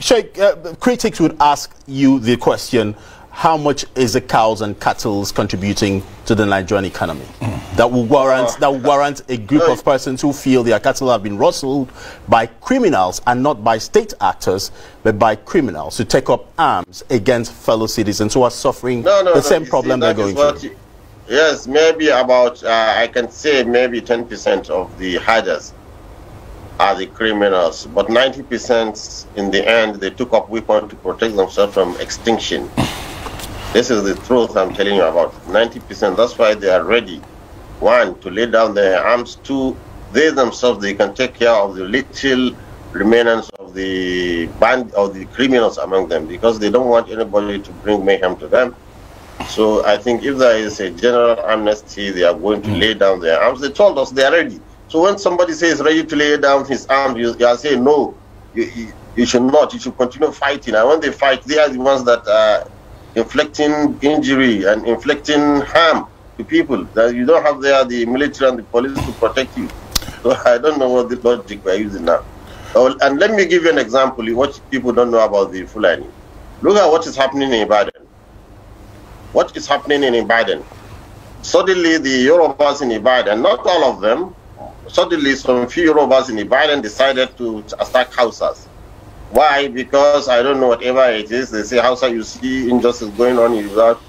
Sheikh, critics would ask you the question, how much is the cows and cattle contributing to the Nigerian economy? That will warrant a group of persons who feel their cattle have been rustled by criminals, and not by state actors, but by criminals who take up arms against fellow citizens who are suffering the same problem they're going through. Yes, maybe about, I can say maybe 10% of the herders are the criminals, but 90% in the end, they took up weapons to protect themselves from extinction. This is the truth I'm telling you about. 90%, that's why they are ready. One, to lay down their arms. Two, they themselves, they can take care of the little remnants of the band of the criminals among them, because they don't want anybody to bring mayhem to them. So I think if there is a general amnesty, they are going to lay down their arms. They told us they are ready. So when somebody says ready to lay down his arms, you are saying no, you should not. You should continue fighting. And when they fight, they are the ones that are inflicting injury and inflicting harm to people. That you don't have there the military and the police to protect you. So I don't know what the logic we're using now. And let me give you an example of what people don't know about the Fulani. Look at what is happening in Ibadan. What is happening in Ibadan? Suddenly the Yorubas in Ibadan, not all of them, suddenly some few Yorubas in Ibadan decided to attack Hausas. Why? Because I don't know, whatever it is, they say Hausa, you see injustice going on without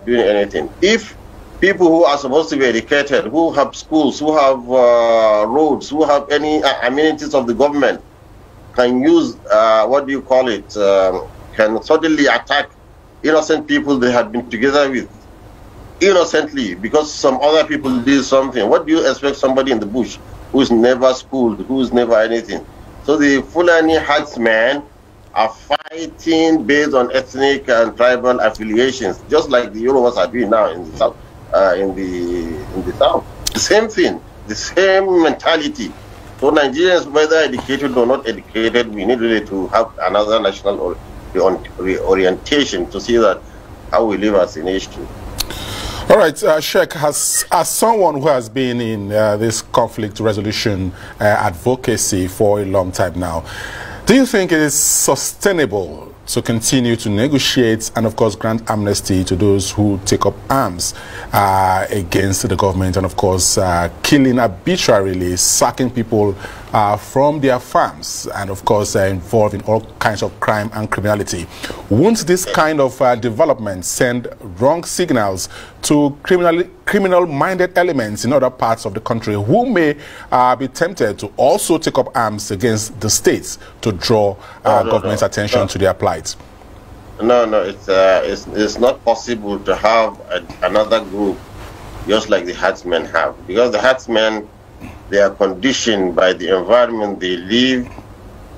doing anything. If people who are supposed to be educated, who have schools, who have roads, who have any amenities of the government, can use, what do you call it, can suddenly attack innocent people they had been together with, innocently, because some other people did something. What do you expect somebody in the bush who's never schooled, who's never anything? So the Fulani herdsmen are fighting based on ethnic and tribal affiliations, just like the Yorubas are doing now in the south. In the south, the same thing, the same mentality. So Nigerians, whether educated or not educated, we need really to have another national orientation to see that how we live as a nation. All right, Sheikh, as someone who has been in this conflict resolution advocacy for a long time now, do you think it is sustainable to continue to negotiate and, of course, grant amnesty to those who take up arms against the government and, of course, killing arbitrarily, sacking people from their farms and, of course, involved in all kinds of crime and criminality? Won't this kind of development send wrong signals to criminal-minded elements in other parts of the country who may be tempted to also take up arms against the states to draw government's attention to their plight? No, it's not possible to have another group just like the herdsmen have, because the herdsmen, they are conditioned by the environment they live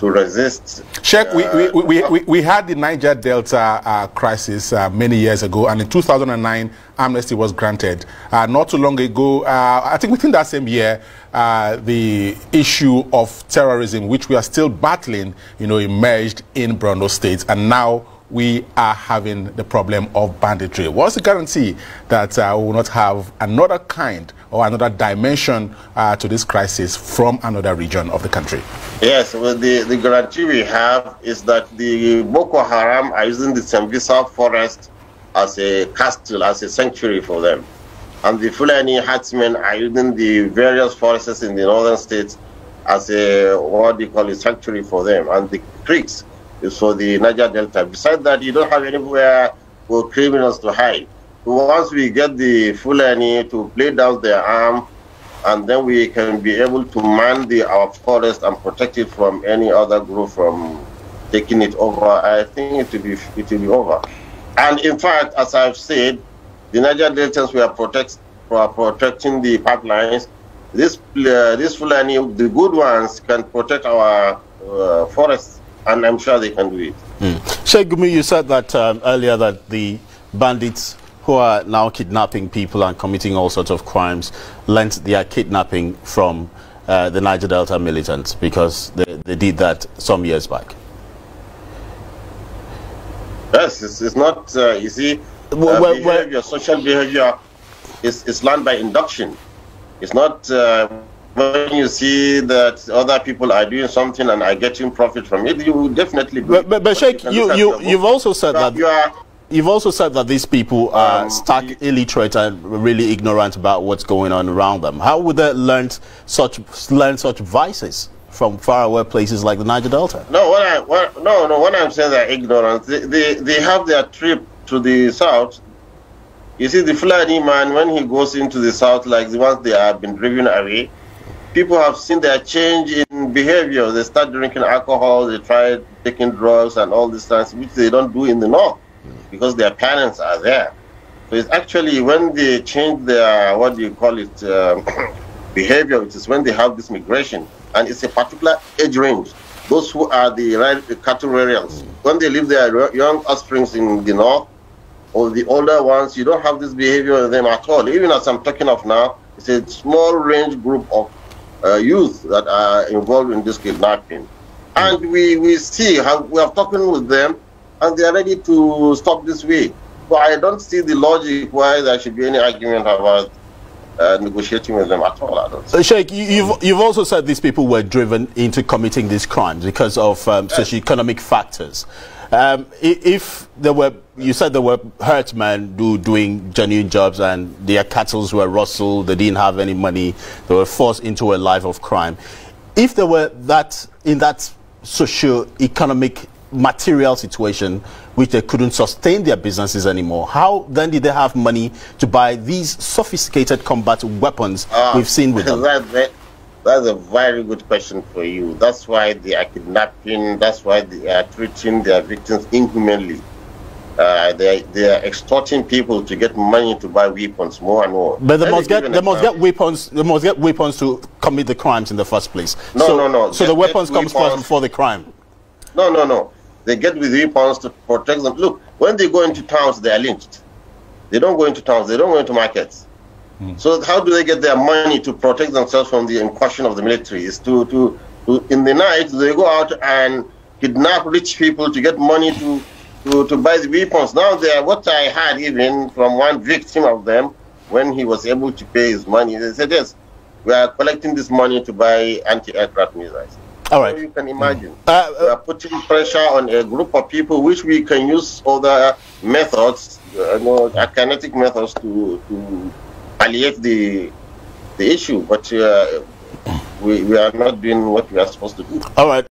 to resist. Sheikh, we had the Niger Delta crisis many years ago, and in 2009, amnesty was granted. Not too long ago, I think within that same year, the issue of terrorism, which we are still battling, emerged in Borno State, and now we are having the problem of banditry. What's the guarantee that we will not have another kind or another dimension to this crisis from another region of the country? Yes, well, the guarantee we have is that the Boko Haram are using the Sambisa forest as a castle, as a sanctuary for them. And the Fulani herdsmen are using the various forests in the northern states as a, what do you call it, sanctuary for them. And the creeks is for the Niger Delta. Besides that, you don't have anywhere for criminals to hide. So once we get the Fulani to lay down their arm, and then we can be able to man our forest and protect it from any other group from taking it over, I think it will be over. And in fact, as I've said, the Niger Deltans we are protecting the pipelines. This Fulani, the good ones, can protect our forests, and I'm sure they can do it. Sheikh GUMI, you said that earlier that the bandits who are now kidnapping people and committing all sorts of crimes learnt their kidnapping from the Niger Delta militants, because they did that some years back. Yes, it's not, you see, behavior, social behavior is learned by induction. It's not when you see that other people are doing something and are getting profit from it, you will definitely do it. But Sheikh, you've also said that you've also said that these people are stark illiterate and really ignorant about what's going on around them. How would they learn such vices from faraway places like the Niger Delta? No, when I'm saying they're ignorant, they have their trip to the south. You see, the Fulani man, when he goes into the south, like the ones they have been driven away, people have seen their change in behavior. They start drinking alcohol, they try taking drugs and all these things, which they don't do in the north because their parents are there. So it's actually when they change their, what do you call it, behavior, which is when they have this migration. And it's a particular age range. Those who are the cattle rearers, when they leave their young offsprings in the north, or the older ones, you don't have this behavior in them at all. Even as I'm talking of now, it's a small range group of youth that are involved in this kidnapping. And we see how we are talking with them, and they are ready to stop this way. So I don't see the logic why there should be any argument about negotiating with them at all. I don't see. Sheikh, you've also said these people were driven into committing these crimes because of socio-economic factors. If there were, you said there were herdsmen doing genuine jobs and their cattle were rustled, they didn't have any money, they were forced into a life of crime. If there were in that socio-economic material situation which they couldn't sustain their businesses anymore, how then did they have money to buy these sophisticated combat weapons we've seen with them? That's a very good question for you. That's why they are kidnapping. That's why they are treating their victims inhumanly. They are extorting people to get money to buy weapons more and more. But they must get weapons. They must get weapons to commit the crimes in the first place. No. So the weapons comes first before the crime. No. They get with weapons to protect them. Look, when they go into towns, they are lynched. They don't go into towns. They don't go into markets. So how do they get their money to protect themselves from the incursion of the military? Is to in the night they go out and kidnap rich people to get money to buy the weapons. Now what I heard even from one victim of them, when he was able to pay his money, they said, yes, we are collecting this money to buy anti-aircraft missiles. All right. So you can imagine. We are putting pressure on a group of people which we can use other methods, kinetic methods to palliate the issue, but we are not doing what we are supposed to do. All right.